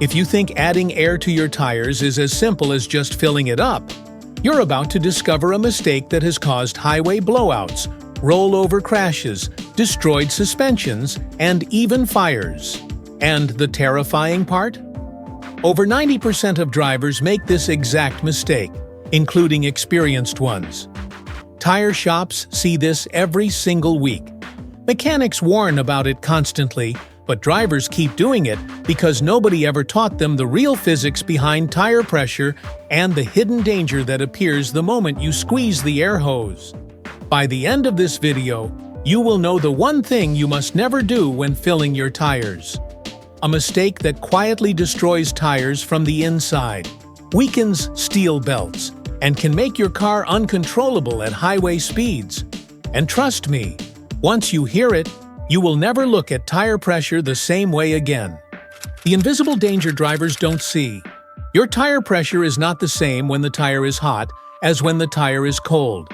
If you think adding air to your tires is as simple as just filling it up, you're about to discover a mistake that has caused highway blowouts, rollover crashes, destroyed suspensions, and even fires. And the terrifying part? Over 90% of drivers make this exact mistake, including experienced ones. Tire shops see this every single week. Mechanics warn about it constantly, but drivers keep doing it because nobody ever taught them the real physics behind tire pressure and the hidden danger that appears the moment you squeeze the air hose. By the end of this video, you will know the one thing you must never do when filling your tires. A mistake that quietly destroys tires from the inside, weakens steel belts, and can make your car uncontrollable at highway speeds. And trust me, once you hear it, you will never look at tire pressure the same way again. The invisible danger drivers don't see. Your tire pressure is not the same when the tire is hot as when the tire is cold.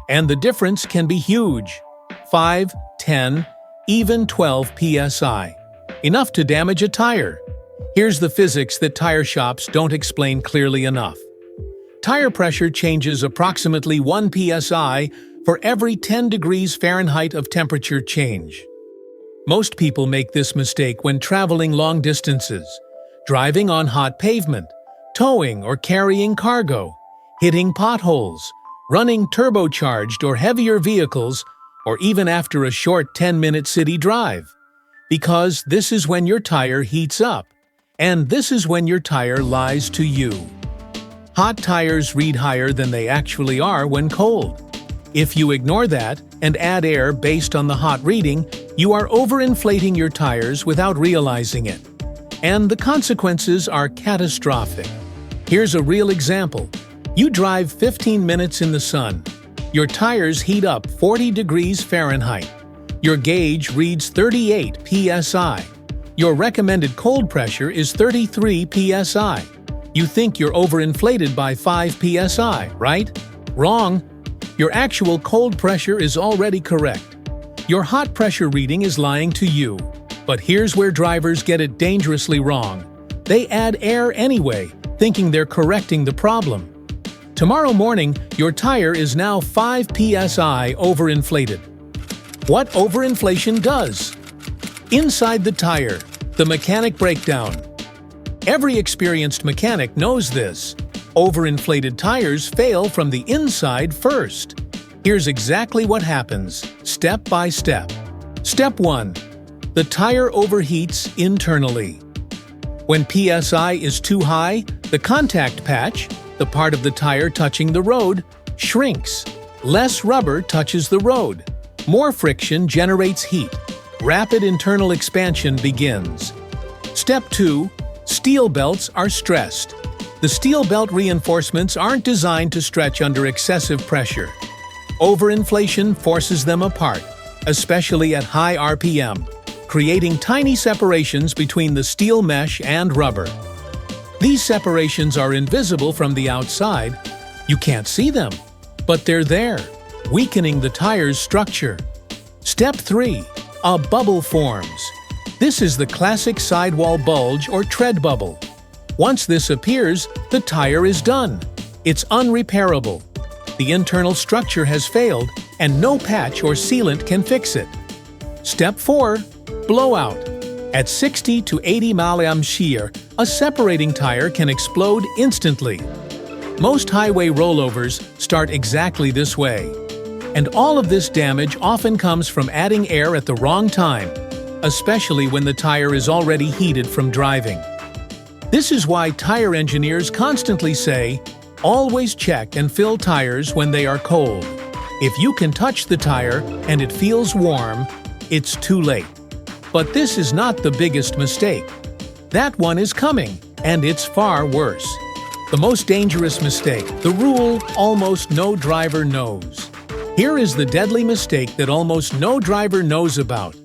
And the difference can be huge. 5, 10, even 12 psi. Enough to damage a tire. Here's the physics that tire shops don't explain clearly enough. Tire pressure changes approximately 1 psi for every 10 degrees Fahrenheit of temperature change. Most people make this mistake when traveling long distances, driving on hot pavement, towing or carrying cargo, hitting potholes, running turbocharged or heavier vehicles, or even after a short 10-minute city drive. Because this is when your tire heats up, and this is when your tire lies to you. Hot tires read higher than they actually are when cold. If you ignore that and add air based on the hot reading, you are overinflating your tires without realizing it. And the consequences are catastrophic. Here's a real example. You drive 15 minutes in the sun. Your tires heat up 40 degrees Fahrenheit. Your gauge reads 38 psi. Your recommended cold pressure is 33 psi. You think you're overinflated by 5 psi, right? Wrong. Your actual cold pressure is already correct. Your hot pressure reading is lying to you. But here's where drivers get it dangerously wrong. They add air anyway, thinking they're correcting the problem. Tomorrow morning, your tire is now 5 psi overinflated. What overinflation does? Inside the tire, the mechanic breakdown. Every experienced mechanic knows this. Overinflated tires fail from the inside first. Here's exactly what happens, step by step. Step 1. The tire overheats internally. When PSI is too high, the contact patch, the part of the tire touching the road, shrinks. Less rubber touches the road. More friction generates heat. Rapid internal expansion begins. Step 2. Steel belts are stressed. The steel belt reinforcements aren't designed to stretch under excessive pressure. Overinflation forces them apart, especially at high RPM, creating tiny separations between the steel mesh and rubber. These separations are invisible from the outside. You can't see them, but they're there, weakening the tire's structure. Step 3. A bubble forms. This is the classic sidewall bulge or tread bubble. Once this appears, the tire is done. It's unrepairable. The internal structure has failed, and no patch or sealant can fix it. Step 4. Blowout. At 60 to 80 mph, a separating tire can explode instantly. Most highway rollovers start exactly this way. And all of this damage often comes from adding air at the wrong time, especially when the tire is already heated from driving. This is why tire engineers constantly say, always check and fill tires when they are cold. If you can touch the tire and it feels warm, it's too late. But this is not the biggest mistake. That one is coming, and it's far worse. The most dangerous mistake, the rule almost no driver knows. Here is the deadly mistake that almost no driver knows about.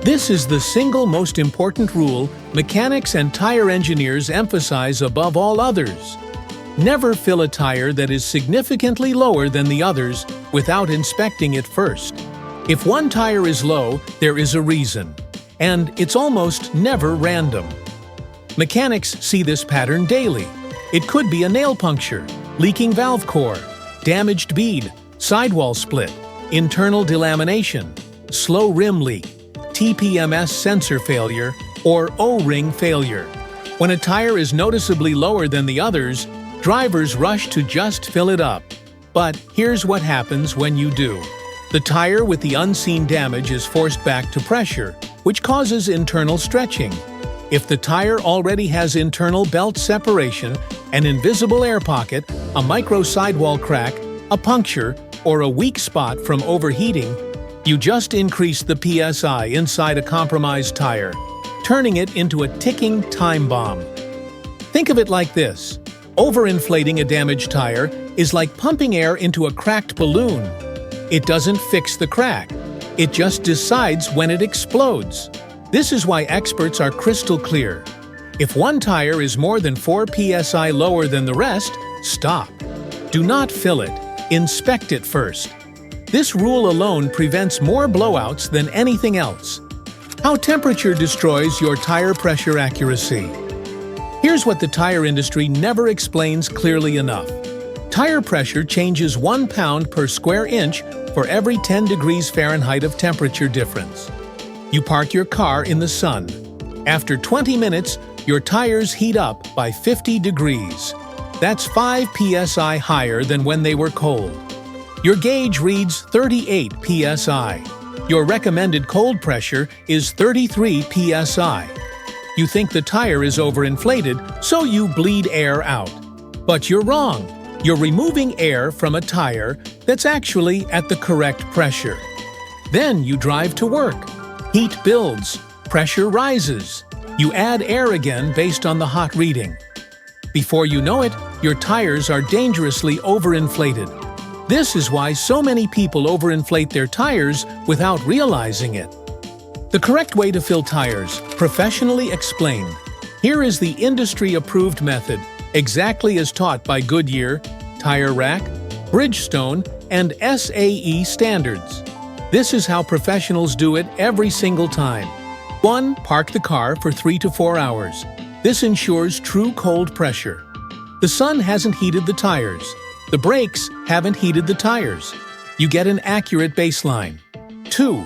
This is the single most important rule mechanics and tire engineers emphasize above all others. Never fill a tire that is significantly lower than the others without inspecting it first. If one tire is low, there is a reason, and it's almost never random. Mechanics see this pattern daily. It could be a nail puncture, leaking valve core, damaged bead, sidewall split, internal delamination, slow rim leak, TPMS sensor failure, or O-ring failure. When a tire is noticeably lower than the others, drivers rush to just fill it up. But here's what happens when you do. The tire with the unseen damage is forced back to pressure, which causes internal stretching. If the tire already has internal belt separation, an invisible air pocket, a micro sidewall crack, a puncture, or a weak spot from overheating, you just increase the PSI inside a compromised tire, turning it into a ticking time bomb. Think of it like this. Overinflating a damaged tire is like pumping air into a cracked balloon. It doesn't fix the crack. It just decides when it explodes. This is why experts are crystal clear. If one tire is more than 4 psi lower than the rest, stop. Do not fill it. Inspect it first. This rule alone prevents more blowouts than anything else. How temperature destroys your tire pressure accuracy. Here's what the tire industry never explains clearly enough. Tire pressure changes 1 pound per square inch for every 10 degrees Fahrenheit of temperature difference. You park your car in the sun. After 20 minutes, your tires heat up by 50 degrees. That's 5 psi higher than when they were cold. Your gauge reads 38 psi. Your recommended cold pressure is 33 psi. You think the tire is overinflated, so you bleed air out. But you're wrong. You're removing air from a tire that's actually at the correct pressure. Then you drive to work. Heat builds, pressure rises. You add air again based on the hot reading. Before you know it, your tires are dangerously overinflated. This is why so many people overinflate their tires without realizing it. The correct way to fill tires, professionally explained. Here is the industry-approved method, exactly as taught by Goodyear, Tire Rack, Bridgestone, and SAE standards. This is how professionals do it every single time. 1. Park the car for 3 to 4 hours. This ensures true cold pressure. The sun hasn't heated the tires. The brakes haven't heated the tires. You get an accurate baseline. 2.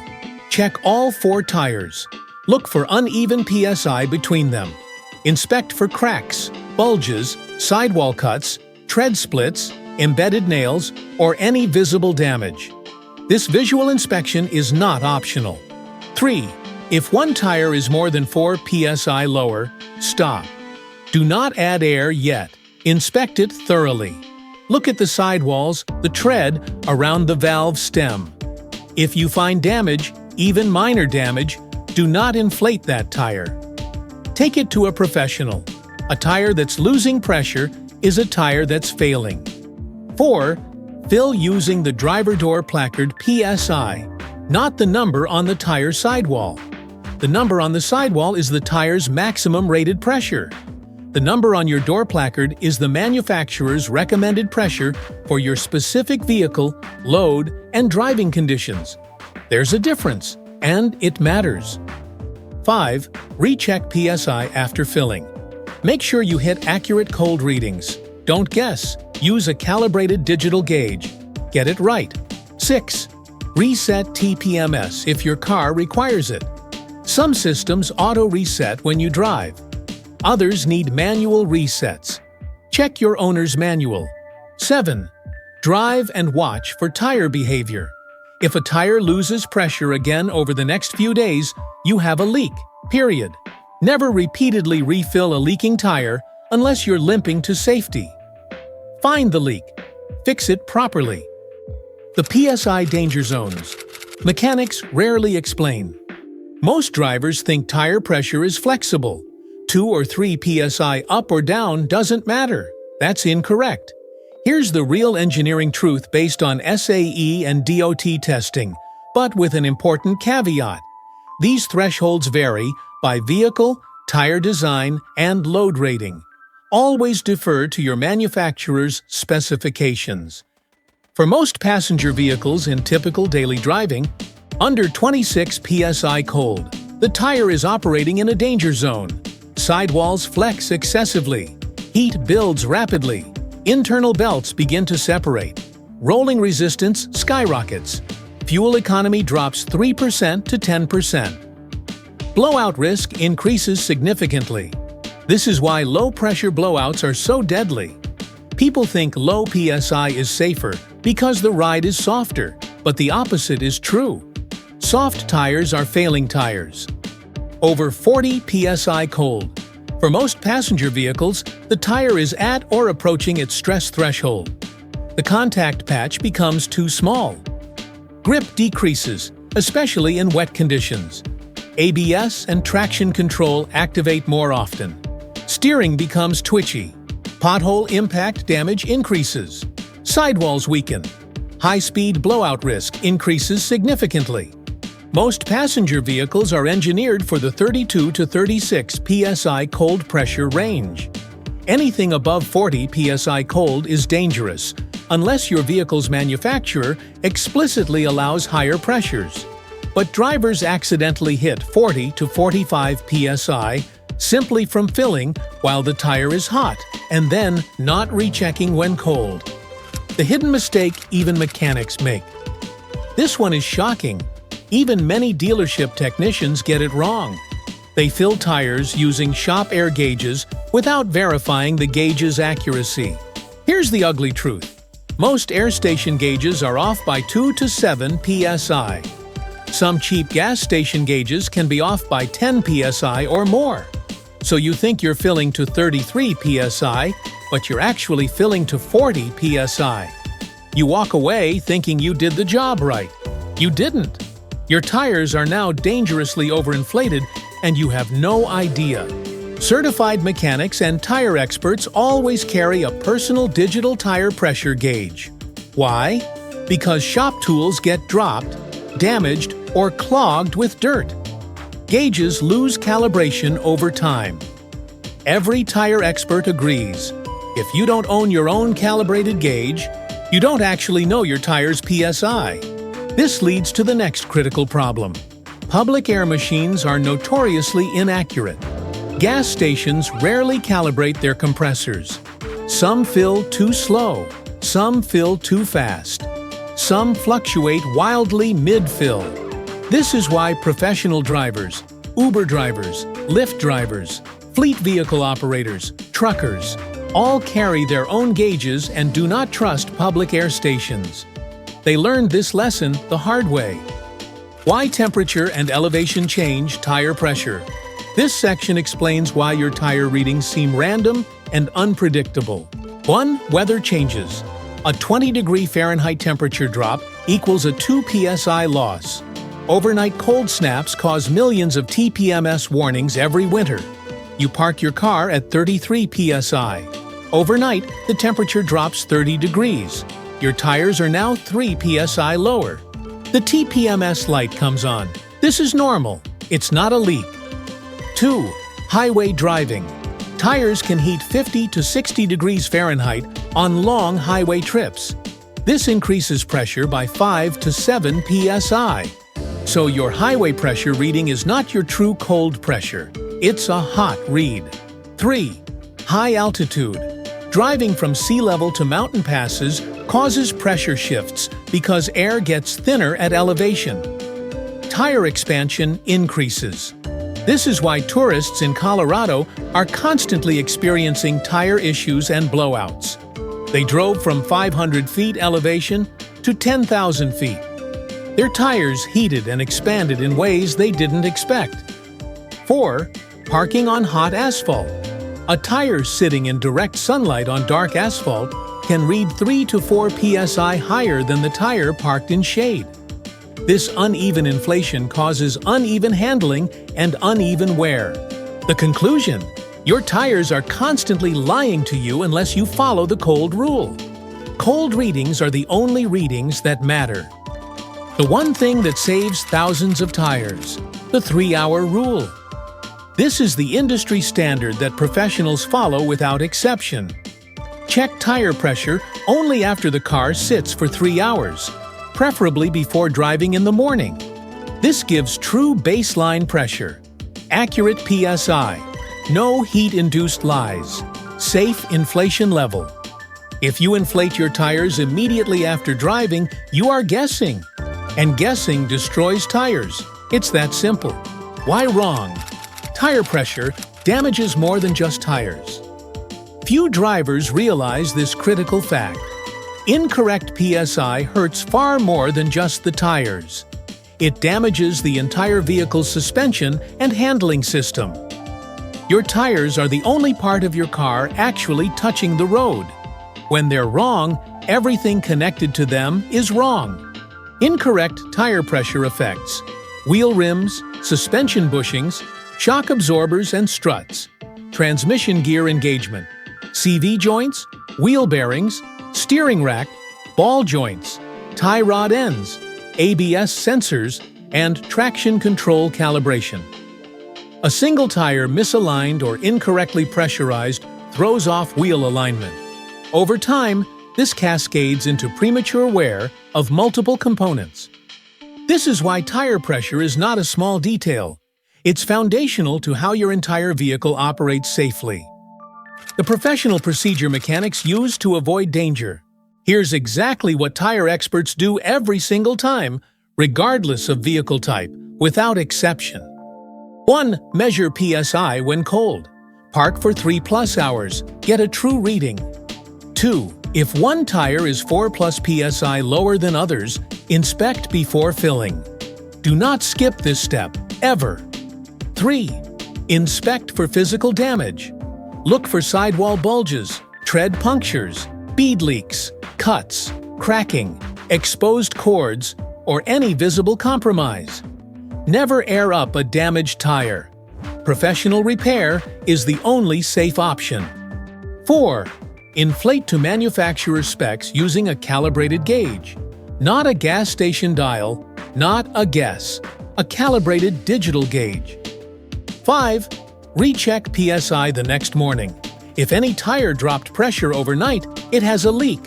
Check all 4 tires. Look for uneven PSI between them. Inspect for cracks, bulges, sidewall cuts, tread splits, embedded nails, or any visible damage. This visual inspection is not optional. 3. If one tire is more than 4 psi lower, stop. Do not add air yet. Inspect it thoroughly. Look at the sidewalls, the tread, around the valve stem. If you find damage, even minor damage, do not inflate that tire. Take it to a professional. A tire that's losing pressure is a tire that's failing. 4. Fill using the driver door placard PSI, not the number on the tire sidewall. The number on the sidewall is the tire's maximum rated pressure. The number on your door placard is the manufacturer's recommended pressure for your specific vehicle, load, and driving conditions. There's a difference, and it matters. 5. Recheck PSI after filling. Make sure you hit accurate cold readings. Don't guess. Use a calibrated digital gauge. Get it right. 6. Reset TPMS if your car requires it. Some systems auto-reset when you drive. Others need manual resets. Check your owner's manual. 7. Drive and watch for tire behavior. If a tire loses pressure again over the next few days, you have a leak, period. Never repeatedly refill a leaking tire unless you're limping to safety. Find the leak. Fix it properly. The PSI danger zones. Mechanics rarely explain. Most drivers think tire pressure is flexible. 2 or 3 psi up or down doesn't matter. That's incorrect. Here's the real engineering truth based on SAE and DOT testing, but with an important caveat. These thresholds vary by vehicle, tire design, and load rating. Always defer to your manufacturer's specifications. For most passenger vehicles in typical daily driving, under 26 psi cold, the tire is operating in a danger zone. Sidewalls flex excessively. Heat builds rapidly. Internal belts begin to separate. Rolling resistance skyrockets. Fuel economy drops 3% to 10%. Blowout risk increases significantly. This is why low-pressure blowouts are so deadly. People think low PSI is safer because the ride is softer, but the opposite is true. Soft tires are failing tires. Over 40 PSI cold. For most passenger vehicles, the tire is at or approaching its stress threshold. The contact patch becomes too small. Grip decreases, especially in wet conditions. ABS and traction control activate more often. Steering becomes twitchy. Pothole impact damage increases. Sidewalls weaken. High-speed blowout risk increases significantly. Most passenger vehicles are engineered for the 32 to 36 psi cold pressure range. Anything above 40 psi cold is dangerous, unless your vehicle's manufacturer explicitly allows higher pressures. But drivers accidentally hit 40 to 45 psi simply from filling while the tire is hot, and then not rechecking when cold. The hidden mistake even mechanics make. This one is shocking. Even many dealership technicians get it wrong. They fill tires using shop air gauges without verifying the gauge's accuracy. Here's the ugly truth. Most air station gauges are off by 2 to 7 psi. Some cheap gas station gauges can be off by 10 psi or more. So you think you're filling to 33 psi, but you're actually filling to 40 psi. You walk away thinking you did the job right. You didn't. Your tires are now dangerously overinflated and you have no idea. Certified mechanics and tire experts always carry a personal digital tire pressure gauge. Why? Because shop tools get dropped, damaged, or clogged with dirt. Gauges lose calibration over time. Every tire expert agrees. If you don't own your own calibrated gauge, you don't actually know your tire's PSI. This leads to the next critical problem. Public air machines are notoriously inaccurate. Gas stations rarely calibrate their compressors. Some fill too slow, some fill too fast. Some fluctuate wildly mid-fill. This is why professional drivers, Uber drivers, Lyft drivers, fleet vehicle operators, truckers, all carry their own gauges and do not trust public air stations. They learned this lesson the hard way. Why temperature and elevation change tire pressure. This section explains why your tire readings seem random and unpredictable. 1. Weather changes. A 20-degree Fahrenheit temperature drop equals a 2 psi loss. Overnight cold snaps cause millions of TPMS warnings every winter. You park your car at 33 psi. Overnight, the temperature drops 30 degrees. Your tires are now 3 psi lower. The TPMS light comes on. This is normal. It's not a leak. 2. Highway driving. Tires can heat 50 to 60 degrees Fahrenheit on long highway trips. This increases pressure by 5 to 7 psi. So your highway pressure reading is not your true cold pressure. It's a hot read. 3. High altitude. Driving from sea level to mountain passes causes pressure shifts because air gets thinner at elevation. Tire expansion increases. This is why tourists in Colorado are constantly experiencing tire issues and blowouts. They drove from 500 feet elevation to 10,000 feet. Their tires heated and expanded in ways they didn't expect. 4. Parking on hot asphalt. A tire sitting in direct sunlight on dark asphalt can read 3 to 4 psi higher than the tire parked in shade. This uneven inflation causes uneven handling and uneven wear. The conclusion? Your tires are constantly lying to you unless you follow the cold rule. Cold readings are the only readings that matter. The one thing that saves thousands of tires: the 3-hour rule. This is the industry standard that professionals follow without exception. Check tire pressure only after the car sits for 3 hours, preferably before driving in the morning. This gives true baseline pressure, accurate PSI, No heat-induced lies. Safe inflation level. If you inflate your tires immediately after driving, you are guessing. And guessing destroys tires. It's that simple. Why wrong? Tire pressure damages more than just tires. Few drivers realize this critical fact. Incorrect PSI hurts far more than just the tires. It damages the entire vehicle's suspension and handling system. Your tires are the only part of your car actually touching the road. When they're wrong, everything connected to them is wrong. Incorrect tire pressure affects wheel rims, suspension bushings, shock absorbers and struts, transmission gear engagement, CV joints, wheel bearings, steering rack, ball joints, tie rod ends, ABS sensors, and traction control calibration. A single tire misaligned or incorrectly pressurized throws off wheel alignment. Over time, this cascades into premature wear of multiple components. This is why tire pressure is not a small detail. It's foundational to how your entire vehicle operates safely. The professional procedure mechanics use to avoid danger. Here's exactly what tire experts do every single time, regardless of vehicle type, without exception. 1. Measure PSI when cold. Park for 3+ hours. Get a true reading. 2. If one tire is 4+ PSI lower than others, inspect before filling. Do not skip this step, ever. 3. Inspect for physical damage. Look for sidewall bulges, tread punctures, bead leaks, cuts, cracking, exposed cords, or any visible compromise. Never air up a damaged tire. Professional repair is the only safe option. 4. Inflate to manufacturer specs using a calibrated gauge. Not a gas station dial, not a guess. A calibrated digital gauge. 5. Recheck PSI the next morning. If any tire dropped pressure overnight, it has a leak.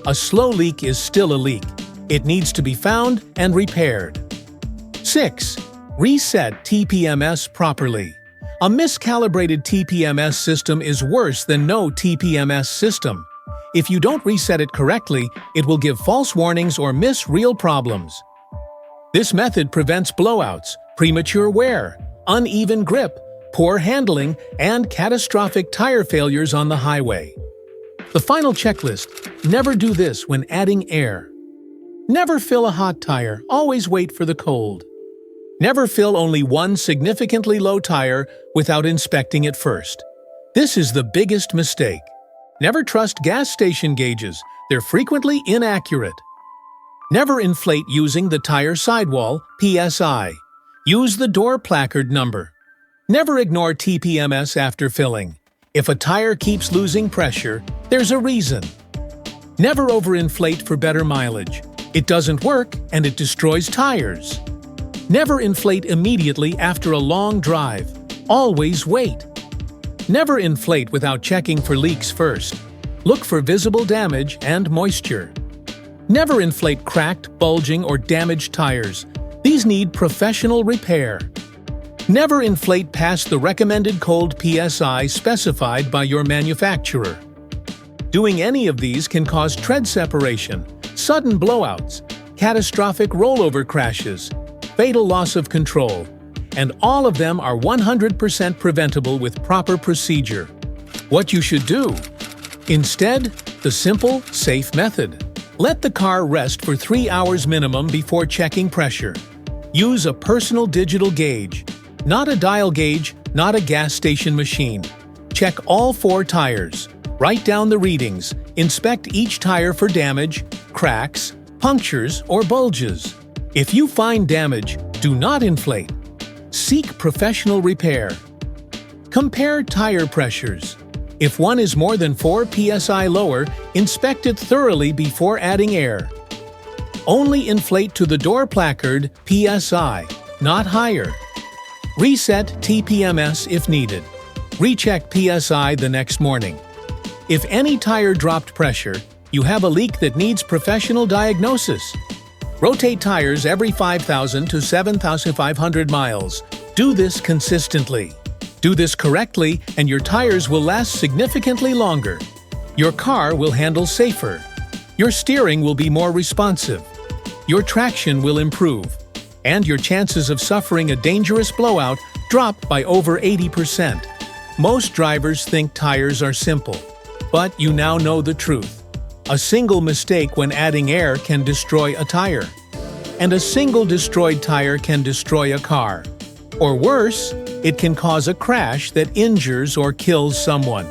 A slow leak is still a leak. It needs to be found and repaired. 6. Reset TPMS properly. A miscalibrated TPMS system is worse than no TPMS system. If you don't reset it correctly, it will give false warnings or miss real problems. This method prevents blowouts, premature wear, uneven grip, poor handling, and catastrophic tire failures on the highway. The final checklist: never do this when adding air. Never fill a hot tire, always wait for the cold. Never fill only one significantly low tire without inspecting it first. This is the biggest mistake. Never trust gas station gauges, they're frequently inaccurate. Never inflate using the tire sidewall, PSI. Use the door placard number. Never ignore TPMS after filling. If a tire keeps losing pressure, there's a reason. Never overinflate for better mileage. It doesn't work and it destroys tires. Never inflate immediately after a long drive. Always wait. Never inflate without checking for leaks first. Look for visible damage and moisture. Never inflate cracked, bulging, or damaged tires. These need professional repair. Never inflate past the recommended cold PSI specified by your manufacturer. Doing any of these can cause tread separation, sudden blowouts, catastrophic rollover crashes, fatal loss of control, and all of them are 100% preventable with proper procedure. What you should do? Instead, the simple, safe method. Let the car rest for 3 hours minimum before checking pressure. Use a personal digital gauge, not a dial gauge, not a gas station machine. Check all 4 tires. Write down the readings. Inspect each tire for damage, cracks, punctures, or bulges. If you find damage, do not inflate. Seek professional repair. Compare tire pressures. If one is more than 4 psi lower, inspect it thoroughly before adding air. Only inflate to the door placard PSI, not higher. Reset TPMS if needed. Recheck PSI the next morning. If any tire dropped pressure, you have a leak that needs professional diagnosis. Rotate tires every 5,000 to 7,500 miles. Do this consistently. Do this correctly and your tires will last significantly longer. Your car will handle safer. Your steering will be more responsive. Your traction will improve. And your chances of suffering a dangerous blowout drop by over 80%. Most drivers think tires are simple, but you now know the truth. A single mistake when adding air can destroy a tire. And a single destroyed tire can destroy a car. Or worse, it can cause a crash that injures or kills someone.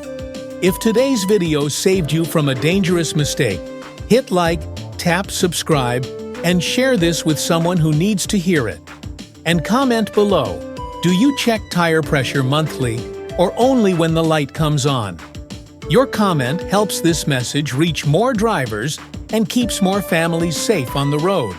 If today's video saved you from a dangerous mistake, hit like, tap subscribe, and share this with someone who needs to hear it. And comment below, do you check tire pressure monthly or only when the light comes on? Your comment helps this message reach more drivers and keeps more families safe on the road.